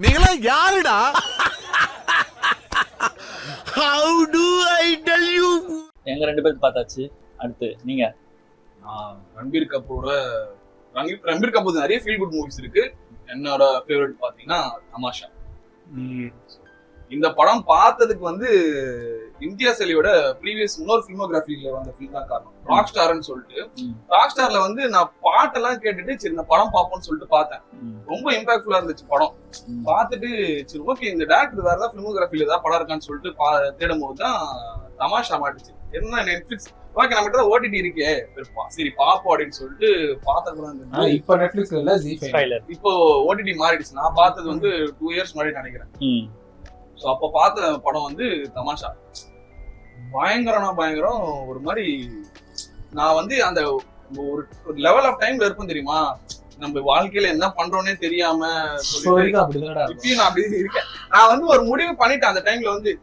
நீங்களா யாருடா? How do I tell you? எங்க 2 பேருக்கு பார்த்தாச்சு. அடுத்து நீங்க. ரன்பீர் கபூர் நிறைய ஃபீல் குட் மூவிஸ் இருக்கு. என்னோட ஃபேவரட் பாத்தீங்கன்னா தமாஷா. இந்த படம் பார்த்ததுக்கு வந்து இந்தியா செலியோட ப்ரீவியஸ் இன்னொரு ஃபிலிமோகிராஃபில வந்த ஃபிலிம் தான் காரணம். ராக் ஸ்டார்னு சொல்லிட்டு ராக் ஸ்டார்ல வந்து நான் பாட்டெல்லாம் கேட்டுட்டு சரி இந்த படம் பார்ப்போம்னு சொல்லிட்டு பார்த்தேன். ரொம்ப இம்பாக்ட்ஃபுல்லா இருந்துச்சு படம். பார்த்துட்டு சரி ஓகே இந்த டேரக்டர் வேற ஏதாவது ஃபிலிமோகிராஃபில ஏதாவது படம் இருக்கான்னு சொல்லிட்டு தேடும் போது தான் தமாஷா மாட்டுச்சு. என்ன நெட்ஃபிளிக்ஸ் ஓகே நம்ம கிட்ட ஓடிடி இருக்கே சரி பாப்போம் அப்படின்னு சொல்லிட்டு பார்த்தா இப்ப நெட்ஃபிளிக்ஸ்ல இல்ல ஜி5 இப்போ ஓடிடி மாறிடுச்சு. நான் பார்த்தது வந்து 2 இயர்ஸ் முன்னாடி நினைக்கிறேன். ஸோ அப்போ பார்த்த படம் வந்து தமாஷா. பயங்கரம் ஒரு மாதிரி நான் வந்து அந்த ஒரு லெவல் ஆஃப் டைம்ல இருக்கும் தெரியுமா, நம்ம வாழ்க்கையில என்ன பண்றோன்னே தெரியாம இப்பயும் நான் அப்படி இருக்கேன். நான் வந்து ஒரு முடிவு பண்ணிட்டேன் அந்த டைம்ல வந்து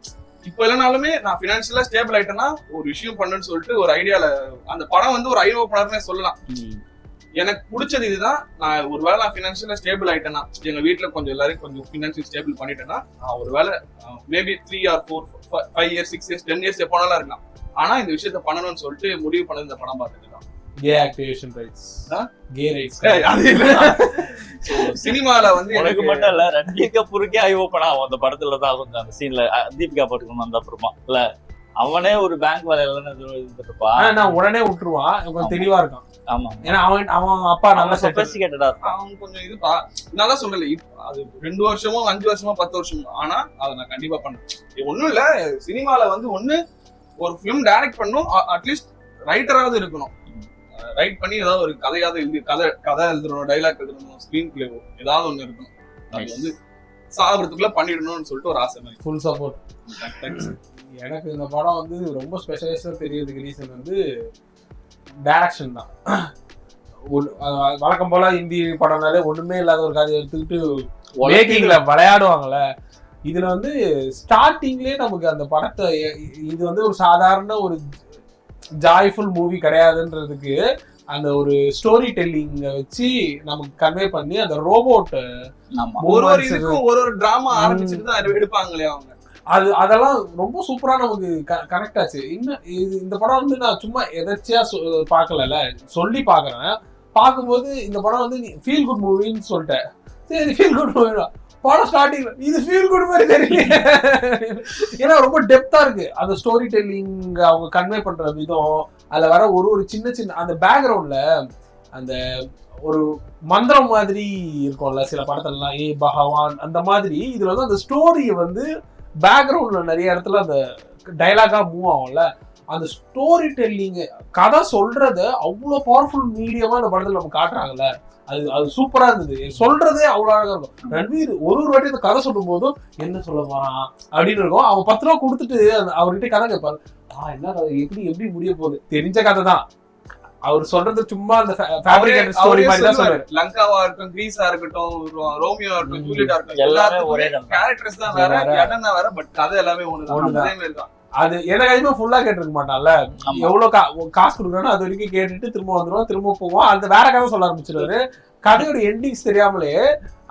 இப்ப இல்லைனாலுமே நான் பினான்சியலா ஸ்டேபிள் ஆயிட்டேன்னா ஒரு விஷயம் பண்ணுன்னு சொல்லிட்டு ஒரு ஐடியால அந்த படம் வந்து ஒரு ஐநூறு படம்னே சொல்லலாம். எனக்கு பிடிச்சது இதுதான். நான் ஒருவேளை நான் பினான்சியலா ஸ்டேபிள் ஆயிட்டேன்னா எங்க வீட்டுல கொஞ்சம் எல்லாரும் கொஞ்சம் பினான்சியல் ஸ்டேபிள் பண்ணிட்டேன்னா நான் ஒருவேளை maybe 3 or 4 5 years 6 years 10 years எப்போனாலும் இருக்கலாம். ஆனா இந்த விஷயத்த பண்ணணும்னு சொல்லிட்டு முடிவு பண்ணது இந்த படம் பார்த்துட்டு தான். K activation rights K rights சினிமால வந்து எனக்கு மட்டும் இல்ல ரன்பீர் கபூருக்கே ஐ ஓபன் ஆகும் அந்த படத்துல தான். கொஞ்சம் அந்த சீன்ல தீபிகா படுக்கணும் அந்த அப்புறமா இல்ல அவனே ஒரு பேங்க் வேலையில இருந்துருப்பான். நான் உடனே விட்டுருவான். கொஞ்சம் தெளிவா இருக்கான். ஆமா ஏன்னா அவன் அப்பா நல்லா சொபிஸ்டிகேட்டடா இருக்கான். அவன் கொஞ்சம் இது நல்லா சொல்லல. அது 2 வருஷமோ 5 வருஷமோ 10 வருஷமோ ஆனா அதை நான் கண்டிப்பா பண்ணேன். ஒண்ணும் இல்ல சினிமால வந்து ஒண்ணு ஒரு பிலிம் டைரக்ட் பண்ணும், அட்லீஸ்ட் ரைட்டராவது இருக்கணும். ரைட் பண்ணி ஏதாவது ஒரு கதையாவது எழுதி கதை எழுதணும், டைலாக் எழுதணும், ஸ்கிரீன் பிளேவோ ஏதாவது ஒண்ணு இருக்கணும். அது வந்து சாகிறதுக்குள்ள பண்ணிடணும்னு சொல்லிட்டு ஒரு ஆசை. Full support. எனக்கு இந்த படம் வந்து ரொம்ப ஸ்பெஷலைஸ்டா தெரியறதுக்கு ரீசன் வந்து டைரக்ஷன் தான். வழக்கம் போல இந்தி படம்னாலே ஒண்ணுமே இல்லாத ஒரு கதையை எடுத்துக்கிட்டு மேக்கிங்ல விளையாடுவாங்கல்ல. இதுல வந்து ஸ்டார்டிங்லயே நமக்கு அந்த படத்தை இது வந்து ஒரு சாதாரண ஒரு ஜாய்ஃபுல் மூவி கிடையாதுன்றதுக்கு அந்த ஒரு ஸ்டோரி டெல்லிங்க வச்சு நமக்கு கன்வே பண்ணி அந்த ரோபோட் ஒரு டிராமா ஆரம்பிச்சுட்டு தான் எடுப்பாங்களே அவங்க. அதெல்லாம் ரொம்ப சூப்பரா நமக்கு கனெக்ட் ஆச்சு. இன்னும் இந்த படம் வந்து நான் சும்மா எதாச்சியா பார்க்கல, சொல்லி பாக்குறேன். பார்க்கும்போது இந்த படம் வந்து ஃபீல் குட் மூவின்னு சொல்லிட்டேன். சரி ஃபீல் குட் மூவி படம் ஸ்டார்டிங் இது ஃபீல் குட் மாதிரி தெரியல. ஏன்னா ரொம்ப டெப்தா இருக்கு அந்த ஸ்டோரி டெல்லிங். அவங்க கன்வே பண்ற விதம், அதுல வர ஒரு சின்ன அந்த பேக்ரவுண்ட்ல அந்த ஒரு மந்திரம் மாதிரி இருக்கும்ல சில படத்துலலாம், ஏ பகவான் அந்த மாதிரி. இதுல வந்து அந்த ஸ்டோரியை வந்து பேக்ரவுண்ட்ல நிறைய இடத்துல அந்த டைலாகா மூவ் ஆகும்ல. அந்த ஸ்டோரி டெல்லிங் கதை சொல்றத அவ்வளவு பவர்ஃபுல் மீடியமா இந்த படத்துல நம்ம காட்டுறாங்கல்ல. அது சூப்பரா இருந்தது. சொல்றதே அவ்வளவு அழகா இருக்கும். ரன்பீர் ஒரு வாட்டி அந்த கதை சொல்லும் போதும் என்ன சொல்ல போறான் அப்படின்னு இருக்கும். அவன் 10 ரூபா கொடுத்துட்டு அவர்கிட்ட கதை கேட்பாரு. என்ன கதை எப்படி முடிய போகுது தெரிஞ்ச கதை தான். அவர் சொல்றது சும்மா அந்த ஃபேப்ரிகேட்டட் ஸ்டோரி மாதிரி தான் சொல்றாரு. லங்காவா இருக்கட்டும், கிரீஸா இருக்கட்டும், ரோமியோவா இருக்கட்டும், ஜூலியட்டா இருக்கட்டும், எல்லாமே ஒரே கேரக்டர்ஸ் தான் வேற, இடம் தான் வேற, பட் கதை எல்லாமே ஒண்ணுதான். அதே மாதிரி தான். அது எனக்கு அதிகமா ஃபுல்லா கேட்டிருக்க மாட்டான்ல. எவ்வளவு காசு கொடுக்குறானோ அது வரைக்கும் கேட்டுட்டு திரும்ப வந்துருவோம், திரும்ப போவோம். அந்த வேற கதை சொல்ல ஆரம்பிச்சிருவாரு. கதையோட எண்டிங்ஸ் தெரியாமலே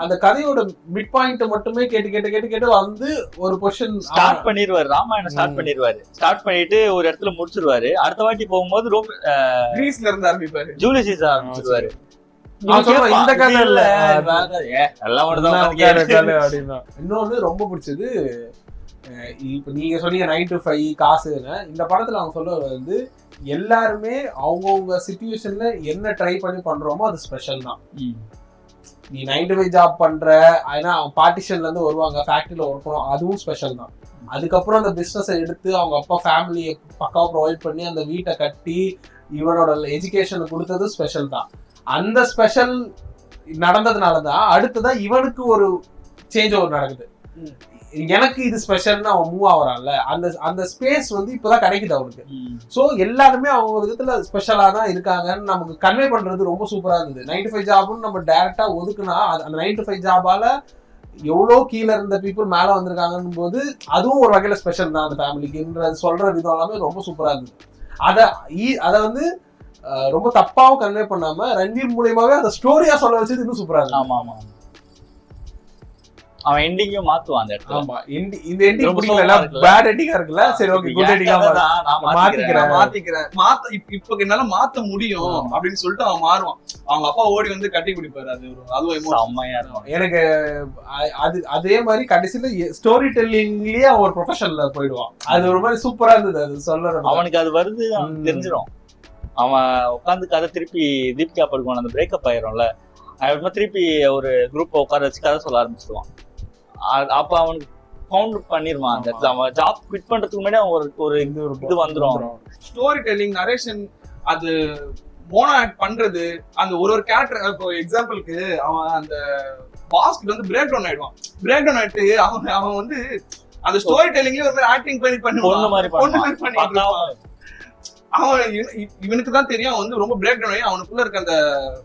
அந்த கதையோட மிட் பாயிண்ட் மட்டுமே கேட்டு வந்து ஒரு பொசிஷன் ஸ்டார்ட் பண்ணிடுவாரு. ராமாயணம் ஸ்டார்ட் பண்ணிட்டு ஒரு இடத்துல முடிச்சிருவாரு. அடுத்த வாட்டி போகும்போது கிரீஸ்ல இருந்து ஆரம்பிப்பாரு, ஜூலியஸ் சீசர் ஆரம்பிச்சிருவாரு. இந்த கதை இல்ல அப்படின்னா. இன்னொன்னு ரொம்ப பிடிச்சது, இப்ப நீங்க சொன்னீங்க 9 to 5 காசுன்னு. இந்த படத்துல அவங்க சொல்றது வந்து எல்லாருமே அவங்கவுங்க சிச்சுவேஷன்ல என்ன ட்ரை பண்ணி பண்றோமோ அது ஸ்பெஷல் தான். நீ 9 to 5 ஜாப் பண்ற, ஏன்னா அவங்க பார்ட்டிஷன்ல இருந்து வருவாங்க, ஃபேக்டரியில ஒர்க் பண்ணுவோம், அதுவும் ஸ்பெஷல் தான். அதுக்கப்புறம் அந்த பிசினஸை எடுத்து அவங்க அப்பா ஃபேமிலியை பக்காவா ப்ரொவைட் பண்ணி அந்த வீட்டை கட்டி இவனோட எஜுகேஷன் கொடுத்தது ஸ்பெஷல் தான். அந்த ஸ்பெஷல் நடந்ததுனாலதான் அடுத்ததான் இவனுக்கு ஒரு சேஞ்ச் ஓவர் நடக்குது. எனக்கு இது ஸ்பெஷல்னு அவன் மூவ் ஆகுறான்ல, அந்த ஸ்பேஸ் வந்து இப்பதான் கிடைக்குது அவனுக்கு. சோ எல்லாருமே அவங்க விதத்துல ஸ்பெஷலா தான் இருக்காங்கன்னு நமக்கு கன்வே பண்றது ரொம்ப சூப்பரா இருந்தது. 9 to 5 ஜாப்னு நம்ம டைரக்டா ஒதுக்குனா அந்த 9 to 5 ஜாபால எவ்வளவு கீழே இருந்த பீப்புள் மேல வந்திருக்காங்கன்னு போது அதுவும் ஒரு வகையில ஸ்பெஷல் தான் அந்த ஃபேமிலிக்குன்றது சொல்ற விதம் எல்லாமே ரொம்ப சூப்பரா இருந்தது. அத வந்து ரொம்ப தப்பாவும் கன்வே பண்ணாம ரன்பீர் மூலியமாவே அந்த ஸ்டோரியா சொல்ல வச்சது இன்னும் சூப்பரா இருக்கு. ஆமா ஆமா அவன் எண்டிங்கும் மாத்துவான் அந்த இடத்துல. ஆமா இந்த எண்டிங் பிடிக்கல, பேட் எண்டிங்கா இருக்குல்ல. சரி ஓகே, குட் எண்டிங்கா மாத்திக்கிறேன் இப்ப என்னால மாத்த முடியும் அப்படின்னு சொல்லிட்டு அவன் மாறுவான். அவங்க அப்பா ஓடி வந்து கட்டி பிடிப்பாரு. அதுவும் செம்மையா இருக்கும் எனக்கு. அதே மாதிரி கடைசியில ஸ்டோரி டெல்லிங்லயே அவன் ஒரு ப்ரொஃபஷன்ல போயிடுவான். அது ஒரு மாதிரி சூப்பரா இருந்தது. அது சொல்றேன், அவனுக்கு அது வருது தெரிஞ்சிடும். அவன் உட்காந்து கதை திருப்பி தீபிகா படுகோன் அந்த பிரேக்கப் ஆயிரும்ல, அவன் திருப்பி ஒரு குரூப் உட்கார வச்சு கதை சொல்ல ஆரம்பிச்சிடுவான். அப்ப அவனுக்கு கவுண்ட் பண்ணிருவான் அந்த இடத்துல. அவன் ஜாப் குவிட் பண்றதுக்கு முன்னாடி அவன் ஒரு இது வந்துடும். ஸ்டோரி டெல்லிங், நரேஷன், அது மோனோ ஆக்ட் பண்றது, அந்த ஒரு கேரக்டர். இப்போ எக்ஸாம்பிளுக்கு அவன் அந்த பாஸ்க்கு வந்து பிரேக் டவுன் ஆயிடுவான். பிரேக் டவுன் ஆயிட்டு அவன் வந்து அந்த ஸ்டோரி டெல்லிங்லயே ஒரு ஆக்டிங் பண்ணி பொண்ணு மாதிரி பண்ணிட்டு அவன் இவனுக்கு தான் தெரியும். அவன் வந்து ரொம்ப பிரேக் டவுன் ஆகி அவனுக்குள்ள இருக்க அந்த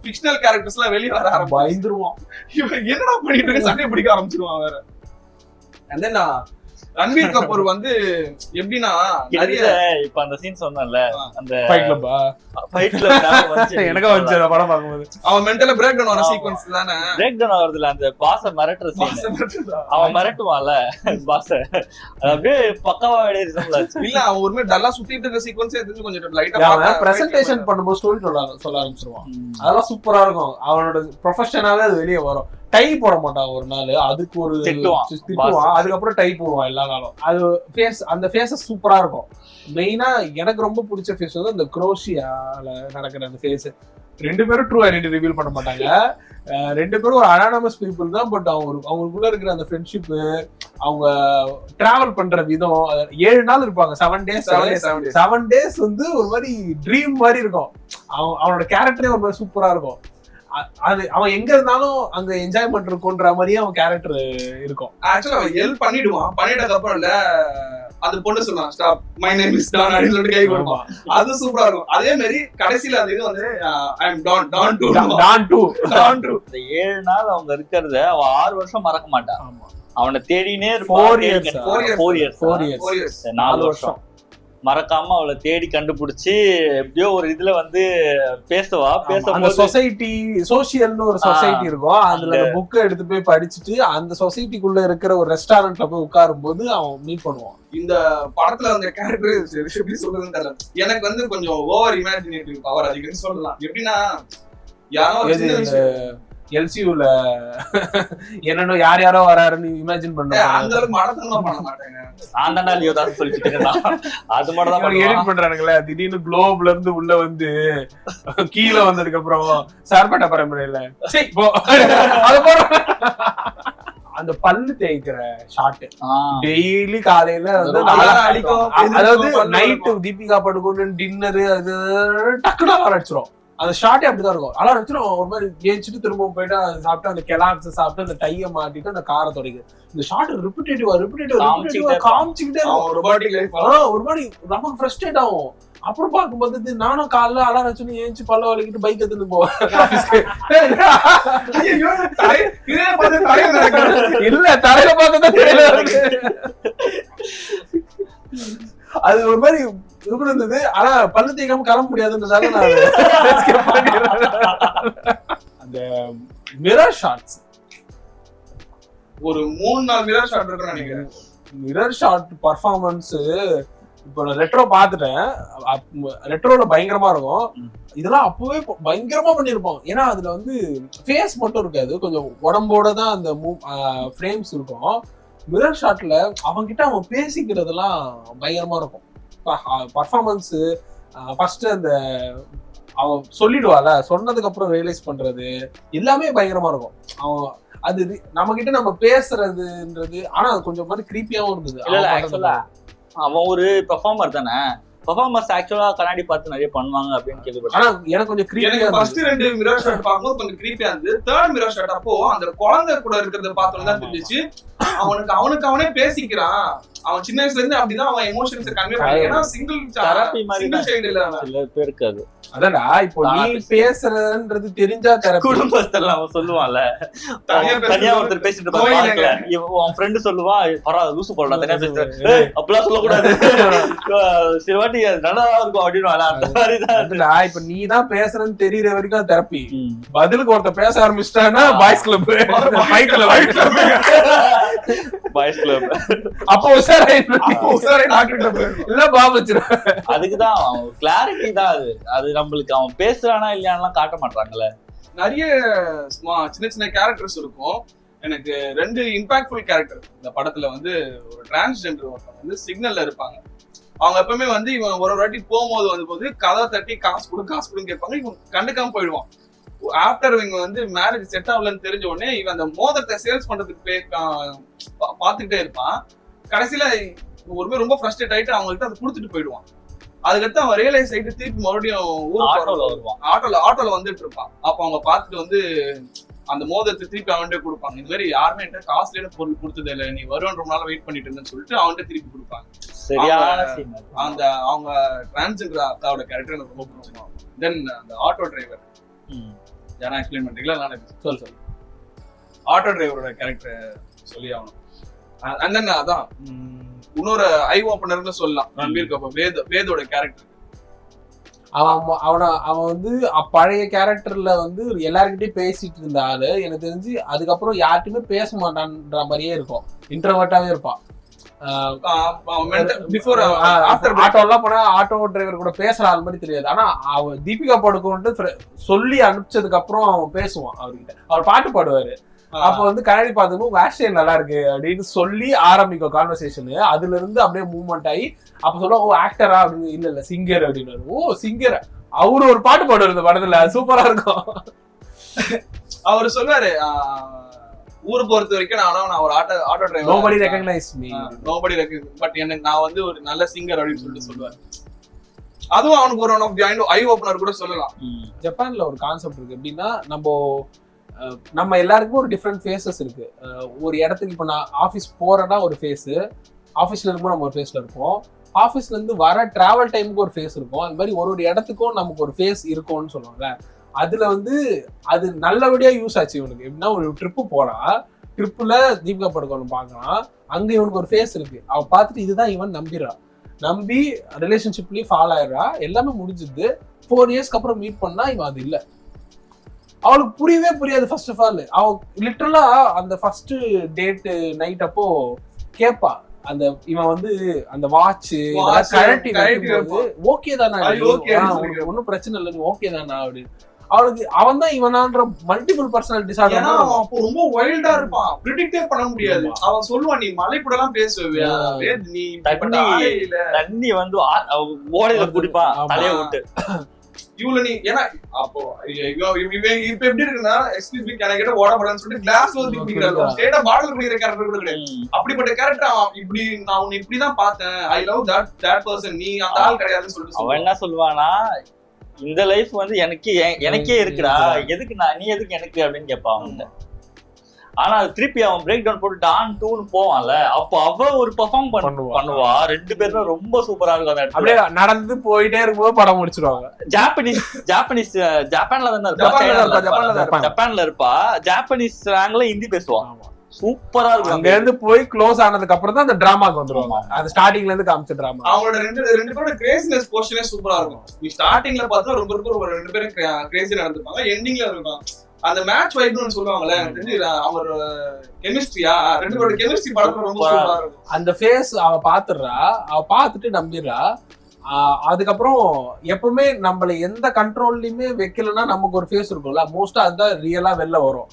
ஃபிக்ஷனல் கேரக்டர்ஸ் எல்லாம் வெளியே வர பயந்துருவான். இவன் என்னடா பண்ணிட்டு இருக்க, சண்டையை பிடிக்க ஆரம்பிச்சிருவான் வேற. அண்ட் தென் ரன்வீர் கபூர் வந்து எப்படின்னா நிறைய இப்ப அந்த சீன் சொன்னல, அந்த ஃபைட் கிளப் எனக்கு வந்து படம் பார்க்கும்போது அவன் மென்டலா பிரேக் டவுன் ஆன சீக்வென்ஸ் தானே. பிரேக் டவுன் ஆகுதுல, அந்த பாஸ மிரட்டுற சீன். அவன் மிரட்டுவான்ல பாஸ, அப்படியே பக்காவா எழுதிருக்கல. இல்ல அவன் ஒருமே டல்லா சுத்திட்டு இருக்க சீக்வென்ஸ் எடுத்து கொஞ்சம் லைட்டா பிரசன்டேஷன் பண்ணும்போது ஸ்டோரி சொல்ல ஆரம்பிச்சிருவான். அதெல்லாம் சூப்பரா இருக்கும். அவனோட ப்ரொஃபஷனாவே அது வெளியே வரும். டை போட மாட்டான் ஒரு நாள், அதுக்கு ஒரு திட்டுவான். அதுக்கப்புறம் டை போடுவான் எல்லா நாளும். அது ஃபேஸ், அந்த ஃபேஸ் சூப்பரா இருக்கும். மெயினா எனக்கு ரொம்ப பிடிச்ச ஃபேஸ் வந்து அந்த குரோஷியால நடக்கிற அந்த ஃபேஸ். 2 பேரும் ட்ரூ ஐடென்டிட்டி ரிவீல் பண்ண மாட்டாங்க. 2 பேரும் ஒரு அனானமஸ் பீப்புள் தான். பட் அவங்களுக்குள்ள இருக்கிற அந்த ஃப்ரெண்ட்ஷிப், அவங்க டிராவல் பண்ற விதம், 7 நாள் இருப்பாங்க, 7 டேஸ் வந்து ஒரு மாதிரி ட்ரீம் மாதிரி இருக்கும். அவனோட கேரக்டரே ஒரு மாதிரி சூப்பரா இருக்கும். அது அவன் எங்க இருந்தாலும் அங்க என்ஜாய்மெண்ட் இருக்கும்ன்ற மாதிரியே அவன் கேரக்டர் இருக்கும். ஆக்சுவலா அவன் ஹெல்ப் பண்ணிடுவான். பண்ணிட்டதுக்கு அப்புறம் இல்ல அது பொண்ணு சொல்லுவான், stop my name is Don அப்படின்னு சொல்லிட்டு கை கொடுப்பான். அது சூப்பரா இருக்கும். அதே மாதிரி கடைசியில அது இது வந்து ஐ அம் டான் டூ. இந்த 7 நாள் அவங்க இருக்கிறத அவன் 6 வருஷம் மறக்க மாட்டான். அவனை தேடினே இருப்பான். 4 இயர்ஸ் 4 வருஷம் மறக்காம அவளை தேடி கண்டுபிடிச்சு எப்படியோ ஒரு இதுல வந்து பேசும்போது சொசைட்டி, சோசியல்னு ஒரு சொசைட்டி இருக்கும். அதுல புக்கை எடுத்து போய் படிச்சுட்டு அந்த சொசைட்டிக்குள்ள இருக்கிற ஒரு ரெஸ்டாரண்ட்ல போய் உட்காரும் போது அவன் மீட் பண்ணுவான். இந்த படத்துல அந்த கேரக்டர் எப்படி சொல்றதுன்னு தெரியல. எனக்கு வந்து கொஞ்சம் ஓவர் இமேஜினேட்டிவ் பவர் அதிகம்னு சொல்லலாம். எப்படின்னா யாரோ எல்சியூல என்னன்னு யாரோ வராருன்னு இமேஜின் பண்ண அந்த அளவுக்கு மடத்தனம் பண்ண மாட்டேங்க. நான் தானே லியோதாஸ் சொல்லிட்டு அது மட்டும் தான் எடிட் பண்றானுங்களே. திடீர்னு குளோப்ல இருந்து உள்ள வந்து கீழே வந்ததுக்கு அப்புறம் சார்பட்ட பரம்பரையில அந்த பல்லு தேய்க்கிற ஷாட் டெய்லி காலையில வந்து அதாவது நைட்டு தீபிகா படுகோன் டின்னரு அது டக்குனு அடிச்சிரும். அந்த ஷார்ட்டே அப்படிதான் இருக்கும். அலாம் வச்சுரும் ஒரு மாதிரி ஏஞ்சிட்டு திரும்பவும் போயிட்டு சாப்பிட்டு அந்த கெலாக்ஸ் சாப்பிட்டு அந்த டையை மாட்டிட்டு அந்த காரை தொடங்கி இந்த ஷார்ட் ரிப்பிட்டேட்டிவா காமிச்சுக்கிட்டே ஒரு மாதிரி நமக்கு ஃப்ரஸ்ட்ரேட் ஆகும். அப்புறம் பார்க்கும்போது நானும் காலைல அலாம் வச்சுன்னு ஏஞ்சி பல்ல வலிக்கிட்டு பைக் எடுத்துட்டு போவேன். இல்ல தரையில பார்த்தா தெரியல. அது ஒரு மாதிரி இருந்தது. ஆனா பல்லு தேய்க்காம கிளம்ப முடியாதுன்றதால அந்த மிரர் ஷாட்ஸ் ஒரு 3-4 மிரர் ஷாட் இருக்குன்னு நினைக்கிறேன். மிரர் ஷாட் பர்ஃபார்மன்ஸ் இப்போ நான் ரெட்ரோ பார்த்துட்டேன். ரெட்ரோல பயங்கரமா இருக்கும். இதெல்லாம் அப்பவே பயங்கரமா பண்ணிருப்போம். ஏன்னா அதுல வந்து ஃபேஸ் மட்டும் இருக்காது, கொஞ்சம் உடம்போட தான் அந்த ஃப்ரேம்ஸ் இருக்கும். மிரர் ஷாட்ல அவன்கிட்ட அவன் பேசிக்கிறதெல்லாம் பயங்கரமா இருக்கும். பர்ஃபார்மன்ஸ் ஃபர்ஸ்ட் அந்த அவன் சொல்லிடுவால, சொன்னதுக்கு அப்புறம் ரியலைஸ் பண்றது எல்லாமே பயங்கரமா இருக்கும். அவன் அது நம்ம கிட்ட நம்ம பேசுறதுன்றது, ஆனா அது கொஞ்சம் மாதிரி கிரீப்பியாவும் இருந்தது. அவன் ஒரு பெர்ஃபார்மர் தானே. பெர்ஃபார்மர்ஸ் ஆக்சுவலா கண்ணாடி பார்த்து நிறைய பண்ணுவாங்க அப்படின்னு கேள்விப்பட்டேன். ஆனா எனக்கு கொஞ்சம் கிரீப்பியா ஃபர்ஸ்ட் 2 மிரர் ஷாட் பார்க்கும்போது கொஞ்சம் கிரீப்பியா இருந்தது. 3rd மிரர் ஷாட் அப்போ அந்த குழந்தை கூட இருக்கிறத பார்த்தோம் தான் தெரிஞ்சிச்சு அவனுக்கு அவனே பேசிக்கிறான். அவன் சின்ன வயசுல இருந்து அப்படிதான் அவன் எமோஷன்ஸ் கன்வே பண்ணி. ஏன்னா சிங்கிள் தெரபி மாதிரி சைல்டு இல்ல சில பேருக்கு அது அதான்டா இப்போ நீ பேசுறதுன்றது தெரிஞ்சா தெரப்பி. குடும்பத்துல அவன் சொல்லுவான்ல, தனியா ஒருத்தர் பேசிட்டு அவன் ஃப்ரெண்டு சொல்லுவான், பரவாயில்ல லூசு போடலாம் தனியா பேசுறேன் அப்படிலாம் சொல்லக்கூடாது, சில வாட்டி நல்லா இருக்கும் அப்படின்னு. இப்ப நீ தான் பேசுறேன்னு தெரியற வரைக்கும் தெரப்பி. பதிலுக்கு ஒருத்தர் பேச ஆரம்பிச்சிட்டான்னா பாய்ஸ் கிளப், பாய்ஸ் கிளப் அப்போ இல்ல பாபு. அதுக்குதான் கிளாரிட்டி தான் அது. அது நம்மளுக்கு அவன் பேசுறானா இல்லையான்னு காட்ட மாட்டாங்கல்ல. நிறைய சின்ன சின்ன கேரக்டர்ஸ் இருக்கும். எனக்கு 2 இம்பாக்ட்ஃபுல் கேரக்டர் இந்த படத்துல வந்து, ஒரு டிரான்ஸ்ஜெண்டர் ஒருத்தவங்க வந்து சிக்னல்ல இருப்பாங்க. அவங்க எப்பவுமே வந்து இவன் ஒரு வாட்டி போகும்போது போது கதை தட்டி காசு கொடுன்னு கேட்பாங்க. இவன் கண்டுக்காம போயிடுவான். ஆஃப்டர் இவங்க வந்து மேரேஜ் செட் ஆகலன்னு தெரிஞ்ச உடனே இவன் அந்த மோதிரத்தை சேல்ஸ் பண்றதுக்கு பாத்துக்கிட்டே இருப்பான். கடைசியில ஒருமே ரொம்ப ஃப்ரஸ்ட்ரேட் ஆயிட்டு அவங்கள்ட்ட அதை கொடுத்துட்டு போயிடுவான். அதுக்கடுத்து அவன் ரியலைஸ் ஆயிட்டு திருப்பி மறுபடியும் ஊருக்கு வருவான். ஆட்டோல வந்துட்டு இருப்பான். அப்ப அவங்க பார்த்துட்டு வந்து அந்த மோதிரத்தை திருப்பி அவன்கிட்ட கொடுப்பாங்க. இந்த மாதிரி யாருமே என்கிட்ட காஸ்ட்லியான பொருள் கொடுத்தது இல்லை, நீ வருவன்ற நாள் வெயிட் பண்ணிட்டு இருந்தேன்னு சொல்லிட்டு அவன்கிட்ட திருப்பி கொடுப்பாங்க. அந்த அவங்க டிரான்ஸ்ஜெண்டர் அக்காவோட கேரக்டர் எனக்கு ரொம்ப பிடிச்சிருக்கும். தென் அந்த ஆட்டோ டிரைவர் யாரா எக்ஸ்பிளைன் பண்றீங்களா? நான் சொல்லு. ஆட்டோ டிரைவரோட கேரக்டர் சொல்லி ஆகணும். அண்ட் தென் அதான் இன்னொரு ஐ ஓப்பனர்னு சொல்லலாம் ரன்பீர் கபூர், வேதோட கேரக்டர். அவன் வந்து பழைய கேரக்டர்ல வந்து எல்லார்கிட்டயும் பேசிட்டு இருந்த ஆளு. எனக்கு தெரிஞ்சு அதுக்கப்புறம் யார்கிட்டயுமே பேச மாட்டான்ற மாதிரியே இருக்கும், இன்ட்ரோவர்ட்டாவே இருப்பான். ஆட்டோலாம் போனா ஆட்டோ டிரைவர் கூட பேசுற ஆள் மாதிரி தெரியாது. ஆனா அவன் தீபிகா படுகோன்ட்டு சொல்லி அனுப்பிச்சதுக்கு அப்புறம் அவன் பேசுவான் அவர்கிட்ட. அவர் பாட்டு பாடுவாரு. அப்ப வந்து கண்ணாடி பார்த்துக்கும் உங்க ஆக்ஷன் நல்லா இருக்கு அப்படின்னு சொல்லி ஆரம்பிக்கும் கான்வர்சேஷனு. அதுல இருந்து அப்படியே மூவ்மெண்ட் ஆகி அப்ப சொல்லுவோம், ஓ ஆக்டரா அப்படின்னு. இல்ல சிங்கர் அப்படின்னு. ஓ சிங்கர், அவரு ஒரு பாட்டு பாடுவார் இந்த படத்துல, சூப்பரா இருக்கும். அவரு சொன்னாரு, ஊரை பொறுத்த வரைக்கும் நான் ஒரு auto driver, nobody recognise me, nobody recognise, but எனக்கு நான் வந்து ஒரு நல்ல சிங்கர் அப்படின்னு சொல்லிட்டு சொல்லுவாரு. அதுவும் அவனுக்கு ஒரு one of the eye opener கூட சொல்லலாம். ஜப்பான்ல ஒரு கான்செப்ட் இருக்கு. எப்படின்னா நம்ம எல்லாருக்குமே ஒரு டிஃப்ரெண்ட் ஃபேஸஸ் இருக்கு. ஒரு இடத்துக்கு இப்போ நான் ஆஃபீஸ் போறேன்னா ஒரு ஃபேஸு, ஆஃபீஸ்ல இருக்கும்போது நம்ம ஒரு ஃபேஸ்ல இருப்போம், ஆஃபீஸ்ல இருந்து வர டிராவல் டைமுக்கு ஒரு ஃபேஸ் இருக்கும். அது மாதிரி ஒரு இடத்துக்கும் நமக்கு ஒரு ஃபேஸ் இருக்கும்னு சொல்லுவாங்க. அதுல வந்து அது நல்லபடியா யூஸ் ஆச்சு இவனுக்கு. எப்படின்னா ஒரு ட்ரிப்பு போறான், ட்ரிப்புல தீபிகா படுகோன் பாக்கலாம், அங்க இவனுக்கு ஒரு ஃபேஸ் இருக்கு. அவன் பார்த்துட்டு இதுதான் இவன் நம்பி ரிலேஷன்ஷிப்லயும் ஃபாலோ ஆயிடுறா. எல்லாமே முடிஞ்சுது. 4 இயர்ஸ்க்கு அப்புறம் மீட் பண்ணா இவன் அது இல்லை. அவளுக்கு புரியவே புரியாது. ஃபர்ஸ்ட் ஆஃப் ஆல் அவ லிட்டரலா அந்த ஃபர்ஸ்ட் டேட் நைட் அப்போ கேப்பா, அந்த இவன் வந்து அந்த வாட்ச் கழட்டி ஓகே தானா, ஒன்னும் பிரச்சனை இல்லை, ஓகே தானா அப்படின்னு. அவளுக்கு அவன் தான் இவனான்ற மல்டிபிள் பர்சனல் டிசார்டர். அப்போ ரொம்ப வைல்டா இருப்பான், ப்ரிடிக்டே பண்ண முடியாது. அவன் சொல்லுவான், நீ மலை கூட எல்லாம் பேசுவே, நீ தண்ணி வந்து ஓடையில குடிப்பான் தலைய விட்டு இவ்வளவு நீ. ஏன்னா அப்போ இப்ப எப்படி இருக்குன்னா, excuse me can I get water பாட்டில்னு சொல்லிட்டு கிளாஸ் வந்து குடிக்கிறாரு. ஸ்ட்ரைட்டா பாட்டில் குடிக்கிற கேரக்டர் கூட கிடையாது. அப்படிப்பட்ட கேரக்டர் இப்படி நான் உன்னை இப்படிதான் பார்த்தேன், ஐ லவ் தட் பர்சன், நீ அந்த ஆள் கிடையாதுன்னு சொல்லிட்டு அவன் என்ன சொல்லுவானா, இந்த லைஃப் வந்து எனக்கே இருக்குடா, எதுக்கு நீ எதுக்கு எனக்கு அப்படின்னு கேட்பான் அவன்கிட்ட. ஆனா திருப்பி அவன் பிரேக் டவுன் போட்டு டான் 2ன்னு போவான்ல, அப்போ அவ ஒரு பெர்ஃபார்ம் பண்ணுவா. 2 பேரும் ரொம்ப சூப்பரா இருக்கும். அந்த அப்படியே நடந்து போயிட்டே இருக்கும்போது படம் முடிச்சிருவாங்க. ஜப்பான்ல இருப்பா, ஜாப்பனீஸ் ஸ்லாங்ல ஹிந்தி பேசுவாங்க, சூப்பரா இருக்கும். அங்க இருந்து போய் க்ளோஸ் ஆனதுக்கு அப்புறம் தான் அந்த டிராமாக்கு வந்துருவாங்க. அது ஸ்டார்டிங்ல இருந்து காமிச்ச டிராமா. அவங்களோட ரெண்டு பேரோட கிரேசினஸ் போர்ஷனே சூப்பரா இருக்கும். நீ ஸ்டார்டிங்ல பார்த்தா ரொம்ப 2 பேரும் கிரேசி நடந்துப்பாங்க, எண்டிங்ல இருக்கும் அந்த மேட்ச் வைப்னு சொல்லுவாங்கல்ல, அவங்க கெமிஸ்ட்ரியா 2 பேரோட கெமிஸ்ட்ரி படத்துல ரொம்ப சூப்பரா இருக்கும். அந்த ஃபேஸ் அவ பாத்துறா, அவ பாத்துட்டு நம்பிடுறா. அதுக்கப்புறம் எப்பவுமே நம்மள எந்த கண்ட்ரோல்லயுமே வைக்கலன்னா நமக்கு ஒரு ஃபேஸ் இருக்கும்ல, மோஸ்டா அதுதான் ரியலா வெளில வரும்.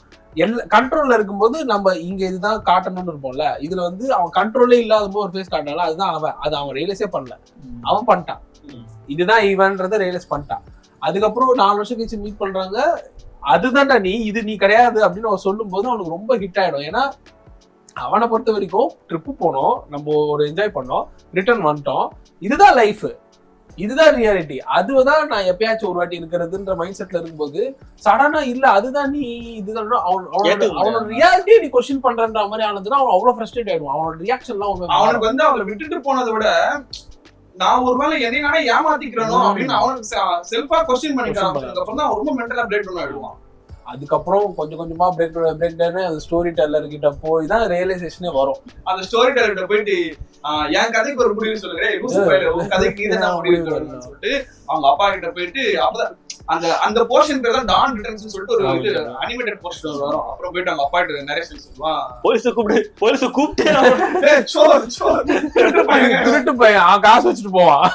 கண்ட்ரோல்ல இருக்கும்போது நம்ம இங்க இதுதான் காட்டணும்னு இருப்போம்ல, இதுல வந்து அவன் கண்ட்ரோலே இல்லாத போது ஒரு ஃபேஸ் காட்டினால அதுதான் அவன் ரியலைஸே பண்ணல, அவன் பண்ணிட்டான், இதுதான் இவன்றத ரியலைஸ் பண்ணிட்டான். அதுக்கப்புறம் 4 வருஷம் கழிச்சு மீட் பண்றாங்க, அதுதான்டா நீ கிடையாது அப்படின்னு அவன் சொல்லும் போது அவனுக்கு ரொம்ப ஹிட் ஆயிடும். ஏன்னா அவனை பொறுத்த வரைக்கும் ட்ரிப்பு போனோம், நம்ம ஒரு என்ஜாய் பண்ணோம், ரிட்டர்ன் வந்துட்டோம், இதுதான் லைஃப், இதுதான் ரியாலிட்டி, அதுதான் நான் எப்பயாச்சும் ஒரு வாட்டி இருக்கிறதுன்ற மைண்ட் செட்ல இருக்கும்போது சடனா இல்ல அதுதான் நீ இதுதான் அவனோட ரியாலிட்டியை நீ கொஸ்டின் பண்றன்ற மாதிரி ஆனதுன்னா அவன் அவ்வளவு ஃப்ரஸ்ட்ரேட் ஆயிடுவான். அவனோட ரியாக்ஷன் எல்லாம் அவனுக்கு வந்து அவளை விட்டுட்டு போனதை விட நான் ஒருவேளை என்னைய நானே ஏமாத்திக்கிறனோ அப்படின்னு அவனுக்கு செல்ஃபா கொஸ்டின் பண்ணிக்க ஆரம்பிச்சதுக்கு அப்புறம் தான் ரொம்ப மென்டலா பிரேக் டவுன் ஆயிடுவான். அதுக்கப்புறம் கொஞ்சம் கொஞ்சமா பிரேக் டவுன் அந்த ஸ்டோரி டெல்லர் கிட்ட போய் தான் ரியலைசேஷனே வரும். அந்த ஸ்டோரி டெல்லர் கிட்ட போயிட்டு என் கதைக்கு ஒரு முடிவு சொல்லுங்க, கதைக்கு நீதான் முடிவு சொல்லணும்னு சொல்லிட்டு அவங்க அப்பா கிட்ட போயிட்டு அப்பதான் அந்த போர்ஷன் பேர் தான் டான் ரிட்டர்ன்ஸ் சொல்லிட்டு ஒரு இது அனிமேட்டட் போர்ஷன் வரும். அப்புறம் போயிட்டு அவங்க அப்பா கிட்ட நரேஷன் சொல்லுவான், போலீஸ் கூப்பிட்டு திருட்டு பையன் அவன் காசு வச்சுட்டு போவான்.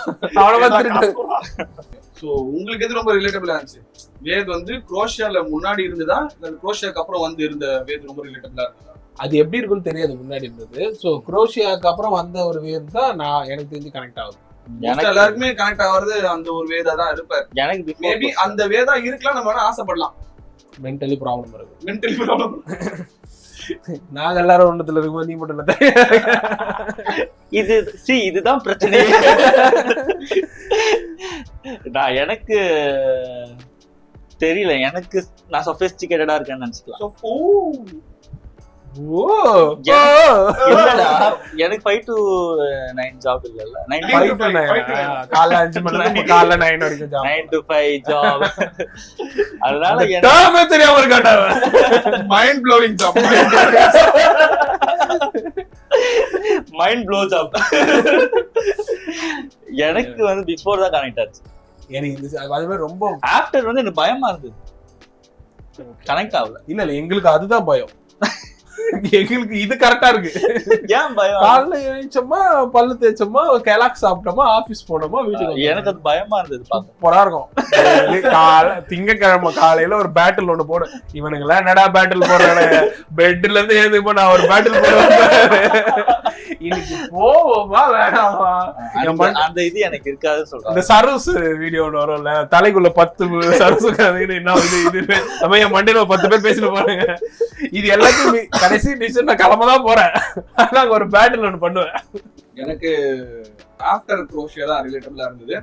சோ உங்களுக்கு எது ரொம்ப ரிலேட்டபிளா இருந்துச்சு? வேத் வந்து குரோஷியால முன்னாடி இருந்ததா இல்ல குரோஷியாக்கு அப்புறம் வந்து இருந்த வேத் ரொம்ப ரிலேட்டபிளா இருந்ததா? அது எப்படி இருக்குன்னு தெரியாது முன்னாடி இருந்தது. சோ குரோஷியாக்கு அப்புறம் வந்த ஒரு வேத் தான் நான் எனக்கு தெரிஞ்சு கனெக்ட் ஆகுது. எல்லாருக்குமே கனெக்ட் ஆகுறது அந்த ஒரு வேதா தான் இருப்பாரு. எனக்கு மேபி அந்த வேதா இருக்கலாம், நம்ம வேணா ஆசைப்படலாம். மென்டலி ப்ராப்ளம் இருக்கு, மென்டலி ப்ராப்ளம். நாங்க எல்லாரும் ஒன்றத்துல இருக்கும்போது நீ மட்டும் இதுதான் பிரச்சனை. நான் எனக்கு தெரியல, எனக்கு நான் சொபிஸ்டிகேட்டடா இருக்கேன்னு நினைச்சுக்கலாம். எனக்கு 5 to 9 ஜாப் இல்ல, 5 to 9 காலைல 5 மணில இருந்து காலைல 9 வரைக்கும் ஜாப், 9 to 5 ஜாப். அதனால எனக்கு தெரியாம இருக்காடா, mind blowing job, mind blow job. எனக்கு வந்து பிஃபோர் தான் கனெக்ட் ஆச்சு. எனக்கு அதுவே ரொம்ப ஆஃப்டர் வந்து எனக்கு பயமா இருந்தது, கனெக்ட் ஆகல. இல்ல எங்களுக்கு அதுதான் பயம். எங்களுக்கு இது கரெக்டா இருக்கு. ஏன் பயம்? காலைல எழுந்தோமா, பல்லு தேய்ச்சோமா, கெலாக் சாப்பிட்டோமா, ஆபீஸ் போனோமா, வீட்டுக்கு. எனக்கு அது பயமா இருந்தது. சூப்பரா இருக்கும். திங்கக்கிழமை காலையில ஒரு பேட்டில் ஒண்ணு போடு. இவனுங்க எல்லாம் என்னடா பேட்டில் போடுறானே, பெட்ல இருந்து எழுந்து நான் ஒரு பேட்டில் போடுவேன். இன்னைக்கு போவோமா வேணாமா? அந்த இது எனக்கு இருக்காது சொல்றேன். இந்த சர்வஸ் வீடியோ ஒண்ணு வரும்ல, தலைக்குள்ள 10 சர்வஸ் என்ன இது நம்ம என் மண்டையில 10 பேர் பேசிட்டு போறாங்க. இது எல்லாத்தையும் கடைசி டிசிஷன் நான் கிளம்பதான் போறேன். நாங்க ஒரு பேட்டில் ஒண்ணு பண்ணுவேன். எனக்கு ஆஃப்டர் குரோஷியா தான் ரிலேட்டபிளா இருந்தது.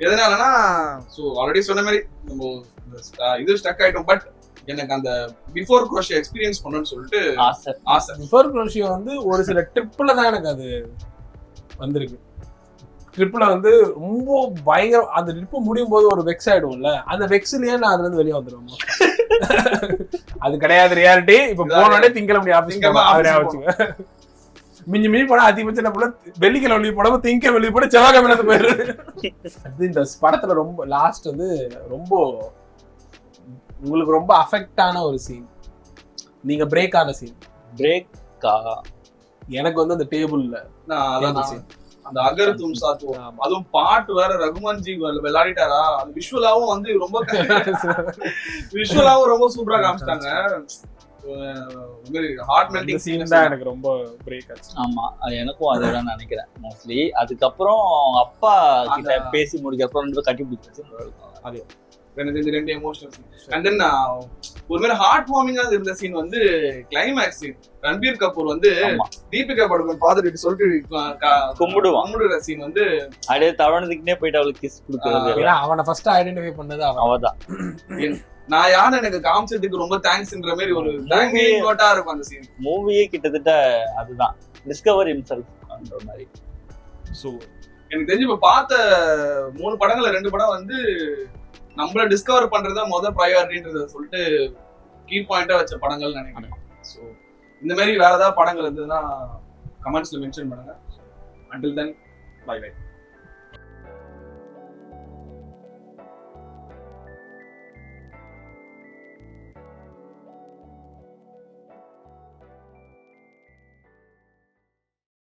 எதனாலனா சோ ஆல்ரெடி சொன்ன மாதிரி நம்ம இது ஸ்டக் ஆயிட்டோம். பட் எனக்கு அந்த பிஃபோர் குரோஷியா எக்ஸ்பீரியன்ஸ் பண்ணணும்னு சொல்லிட்டு ஆசை. பிஃபோர் குரோஷியா வந்து ஒரு சில ட்ரிப்ல தான் எனக்கு அது வந்திருக்கு. ட்ரிப்ல வந்து ரொம்ப பயங்கர, அந்த ட்ரிப் முடியும் போது ஒரு வெக்ஸ் ஆயிடும்ல, அந்த வெக்ஸ்லயே நான் அதுல இருந்து வெளியே வந்துடுவேன். அது கிடையாது ரியாலிட்டி. இப்ப போனோடனே திங்கக்கிழமை ஆபீஸ் மிஞ்சி மிஞ்சி போனா அதிகபட்சம் போல வெள்ளிக்கிழமை வெளியே போடாம திங்க வெளியே போட செவ்வாய்க்கிழமை போயிரு. அது இந்த படத்துல ரொம்ப லாஸ்ட் வந்து ரொம்ப உங்களுக்கு ரொம்ப அஃபெக்ட் ஆன ஒரு சீன், நீங்க பிரேக் ஆன சீன். பிரேக்கா? எனக்கு வந்து அந்த டேபிள்ல அந்த அகர் தும் சாத், அதுவும் பாட்டு வேற ரகுமான்ஜி விளையாடிட்டாரா. அது விஷுவலாவும் வந்து ரொம்ப விஷுவலாவும் ரொம்ப சூப்பரா காமிச்சிட்டாங்க. ஹார்ட் மெல்டிங் சீன் தான் எனக்கு ரொம்ப பிரேக் ஆச்சு. ஆமா, எனக்கும் அதுதான் நினைக்கிறேன் மோஸ்ட்லி. அதுக்கப்புறம் அப்பா கிட்ட பேசி முடிக்க அப்புறம் ரெண்டு கட்டி பிடிச்சி அது ரெண்டு எமோஷனல் சீன். அண்ட் தென் ஒரு மாதிரி ஹார்ட் வார்மிங்கா இருந்த சீன் வந்து கிளைமேக்ஸ் சீன். ரன்பீர் கபூர் வந்து தீபிகா படுகோன் பாத்துட்டு சொல்லிட்டு கும்பிடுற சீன் வந்து அப்படியே தவணதுக்குனே போயிட்டு அவளுக்கு கிஸ் கொடுக்குறது. அவனை ஃபர்ஸ்ட் ஐடென்டிஃபை பண்ணது அவதான். நான் யாரு எனக்கு காமிச்சதுக்கு ரொம்ப தேங்க்ஸ்ன்ற மாதிரி ஒரு தேங்க்யூட்டா இருக்கும் அந்த சீன். மூவியே கிட்டத்தட்ட அதுதான், டிஸ்கவர் ஹிம்செல்ஃப் அந்த மாதிரி. சோ எனக்கு தெரிஞ்சு இப்ப பார்த்த 3 படங்கள்ல 2 படம் வந்து நம்மள டிஸ்கவர் பண்றதா முதல் ப்ரையாரிட்டின்றத சொல்லிட்டு கீ பாயிண்டா வச்ச படங்கள் நினைக்கிறேன். ஸோ இந்த மாதிரி வேற ஏதாவது படங்கள் இருந்ததுன்னா கமெண்ட்ஸ்ல மென்ஷன் பண்ணுங்க. Until then, bye bye.